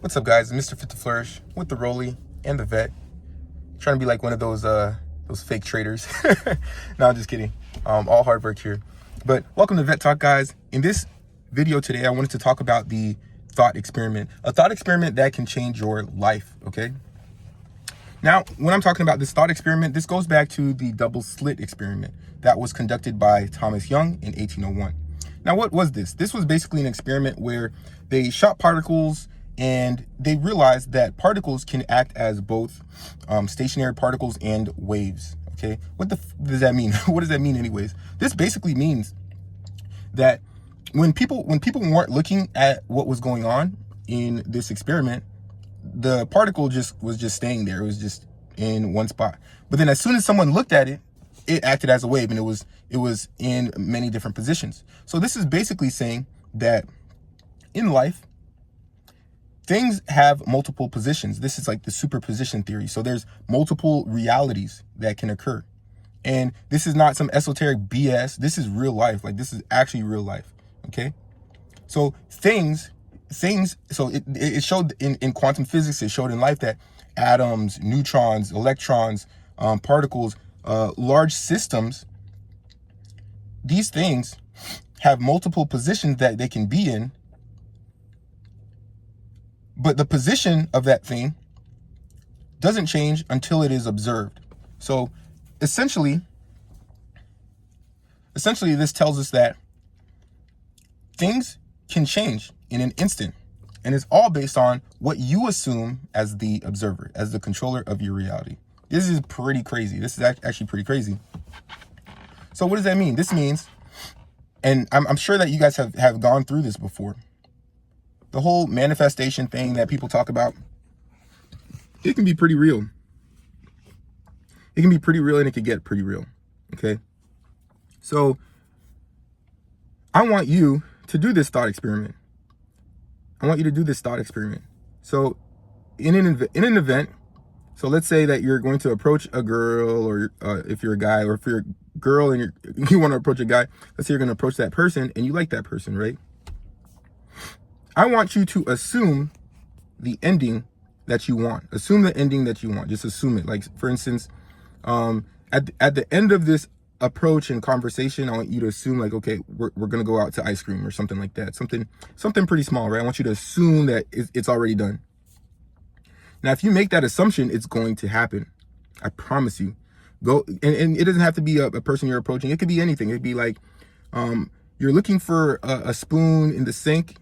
What's up, guys? Mr. Fit to Flourish with the Rolly and the Vet. Trying to be like one of those fake traders. No, I'm just kidding. All hard work here. But welcome to Vet Talk, guys. In this video today, I wanted to talk about the thought experiment. A thought experiment that can change your life, okay? Now, when I'm talking about this thought experiment, this goes back to the double slit experiment that was conducted by Thomas Young in 1801. Now, what was this? This was basically an experiment where they shot particles and they realized that particles can act as both stationary particles and waves, okay? What does that mean? What does that mean anyways? This basically means that when people weren't looking at what was going on in this experiment, the particle was just staying there. It was just in one spot. But then as soon as someone looked at it, it acted as a wave, and it was in many different positions. So this is basically saying that in life, things have multiple positions. This is like the superposition theory. So there's multiple realities that can occur. And this is not some esoteric BS. This is real life. Like, this is actually real life. Okay. So things, so it showed in quantum physics, it showed in life that atoms, neutrons, electrons, particles, large systems, these things have multiple positions that they can be in. But the position of that thing doesn't change until it is observed. So essentially, this tells us that things can change in an instant, and it's all based on what you assume as the observer, as the controller of your reality. This is pretty crazy. This is actually pretty crazy. So what does that mean? This means, and I'm sure that you guys have gone through this before, the whole manifestation thing that people talk about, it can be pretty real. It can be pretty real, and it can get pretty real. Okay. So I want you to do this thought experiment. So in an event, so let's say that you're going to approach a girl, or if you're a guy, or if you're a girl and you want to approach a guy, let's say you're going to approach that person and you like that person, right? I want you to assume the ending that you want. Assume the ending that you want. Just assume it. Like, for instance, at the end of this approach and conversation, I want you to assume, like, okay, we're gonna go out to ice cream or something like that. Something pretty small, right? I want you to assume that it's already done. Now, if you make that assumption, it's going to happen. I promise you. Go, and it doesn't have to be a person you're approaching. It could be anything. It could be like, you're looking for a spoon in the sink.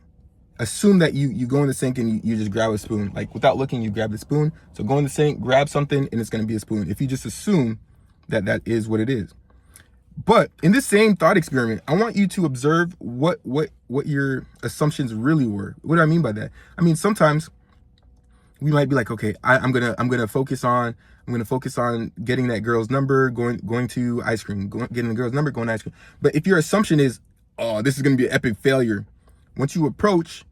Assume that you go in the sink and you just grab a spoon. Like, without looking, you grab the spoon. So go in the sink, grab something, and it's going to be a spoon. If you just assume that is what it is. But in this same thought experiment, I want you to observe what your assumptions really were. What do I mean by that? I mean, sometimes we might be like, okay, I'm gonna focus on getting that girl's number, going to ice cream, getting the girl's number, going to ice cream. But if your assumption is, oh, this is going to be an epic failure, once you approach,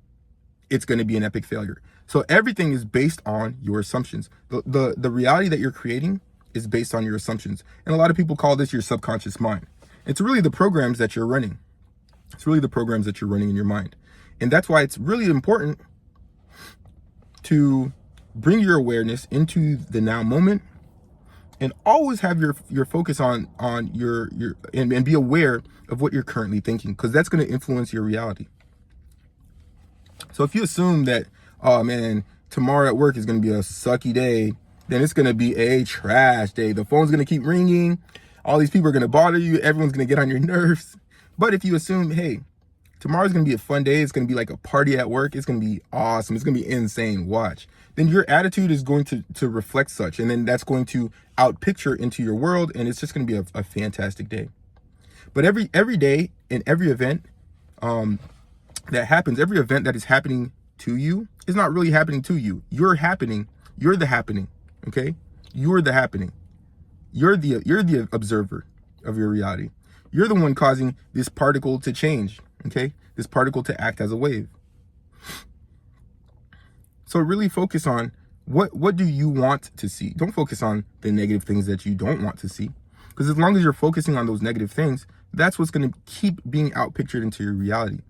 it's going to be an epic failure. So everything is based on your assumptions. The reality that you're creating is based on your assumptions. And a lot of people call this your subconscious mind. It's really the programs that you're running. It's really the programs that you're running in your mind. And that's why it's really important to bring your awareness into the now moment, and always have your focus on your and be aware of what you're currently thinking, because that's going to influence your reality. So if you assume that, oh man, tomorrow at work is going to be a sucky day, then it's going to be a trash day. The phone's going to keep ringing. All these people are going to bother you. Everyone's going to get on your nerves. But if you assume, hey, tomorrow's going to be a fun day, it's going to be like a party at work, it's going to be awesome, it's going to be insane, watch, then your attitude is going to reflect such. And then that's going to outpicture into your world, and it's just going to be a fantastic day. But every day and every event, that happens, every event that is happening to you is not really happening to you. You're happening. You're the happening. Okay? You're the happening. You're the observer of your reality. You're the one causing this particle to change. Okay? This particle to act as a wave. So really focus on what do you want to see. Don't focus on the negative things that you don't want to see. Because as long as you're focusing on those negative things, that's what's going to keep being outpictured into your reality.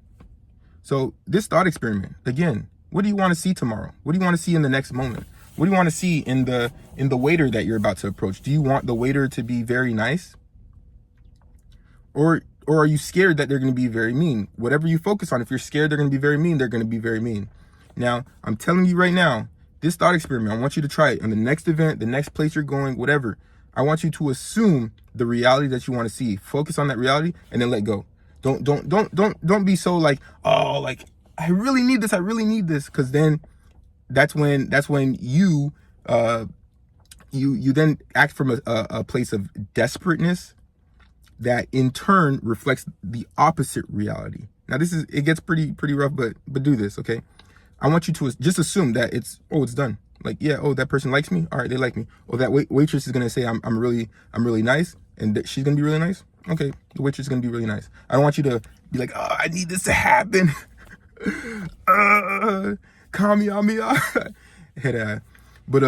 So this thought experiment, again, What do you want to see tomorrow? What do you want to see in the next moment? What do you want to see in the waiter that you're about to approach? Do you want the waiter to be very nice? Or are you scared that they're going to be very mean? Whatever you focus on, if you're scared they're going to be very mean, they're going to be very mean. Now, I'm telling you right now, this thought experiment, I want you to try it on the next event, the next place you're going, whatever. I want you to assume the reality that you want to see. Focus on that reality and then let go. Don't be so like, oh, like I really need this. I really need this. Cause then that's when you then act from a place of desperateness that in turn reflects the opposite reality. Now it gets pretty rough, but do this, okay? I want you to just assume that it's done. Like, yeah, that person likes me. All right, they like me. Oh, that waitress is gonna say I'm really nice, and that she's gonna be really nice. Okay, the waitress is gonna be really nice. I don't want you to be like, oh, I need this to happen. Kamiyamiya. But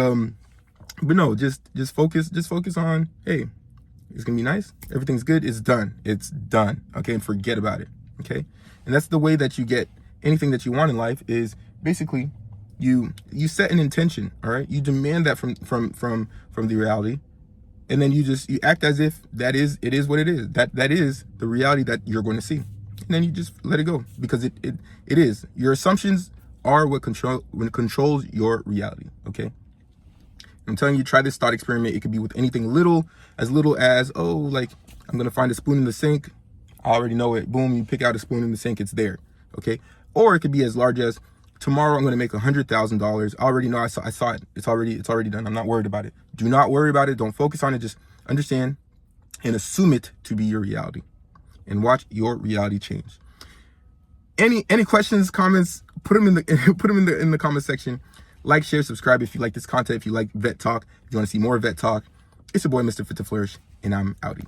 no, just focus on, hey, it's gonna be nice. Everything's good. It's done. It's done. Okay, and forget about it. Okay, and that's the way that you get anything that you want in life. Is basically you set an intention. All right, you demand that from the reality, and then you act as if it is what it is. That is the reality that you're going to see, and then you just let it go because it is. Your assumptions are what controls your reality. Okay. I'm telling you, try this thought experiment. It could be with anything as little as, oh, like I'm gonna find a spoon in the sink. I already know it. Boom, you pick out a spoon in the sink, it's there. Okay. Or it could be as large as, tomorrow I'm gonna make $100,000. I already know. I saw it. It's already done. I'm not worried about it. Do not worry about it. Don't focus on it. Just understand and assume it to be your reality, and watch your reality change. Any questions, comments? Put them in the comment section. Like, share, subscribe if you like this content, if you like Vet Talk, if you want to see more Vet Talk. It's your boy, Mr. Fit to Flourish, and I'm outie.